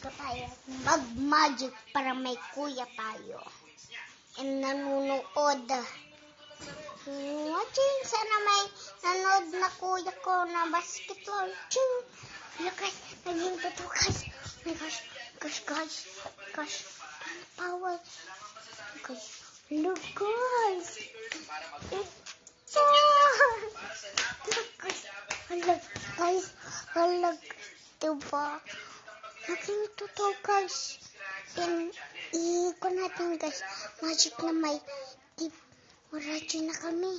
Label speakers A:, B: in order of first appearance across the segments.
A: tayo mag-magic para may kuya tayo. And nanunood. Watching, sana may nanood na kuya ko na basketball. Ching! Look guys, naging totoo guys. Oh my gosh. Power. Look guys. It's look guys. Hala, diba? Naging totoo guys. And i-ikon natin guys. Magic na may tip. Radyo na kami.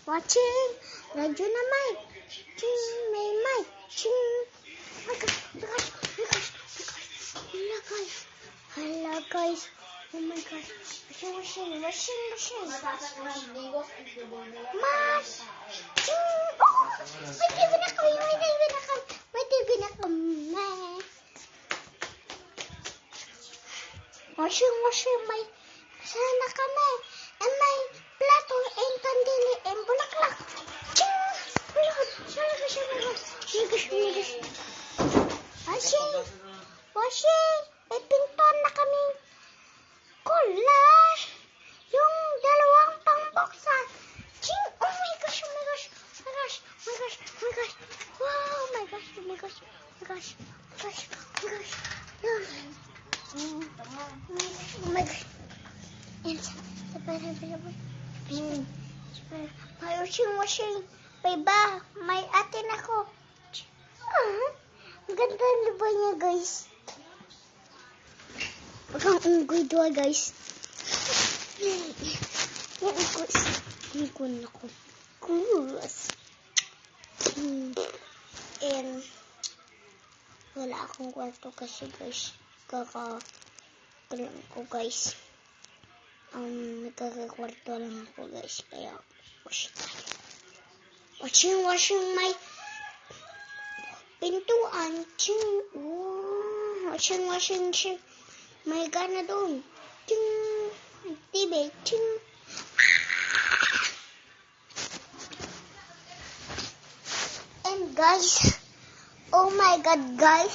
A: Watching. Radyo na may. Ching, may mic. Ching. Oh my gosh. Hala guys. Oh my gosh. Washing. Mas. Ching. Oh! May TV na kami. Washing. May sana kami. And may plato and kandili and bulaklak. Ching! Washing! May pinton na kami. Kulay! Yung dalawang pangbuksan. Ching! Oh my gosh. Wow! Oh my gosh. May washing. Bye. May atin ako. Ang ganda na ba niya, guys? Pagkang unggoy doon, guys. Yan, guys. Unggoy ako. Kulos. And wala akong kwarto kasi, guys. Kakakulang ko, guys. Nagkakakwarto lang ako, guys. Kaya, washing my pintuan. Ching. Oh, washing. May gana doon. Ching. TV. Ching. And guys, oh my god, guys.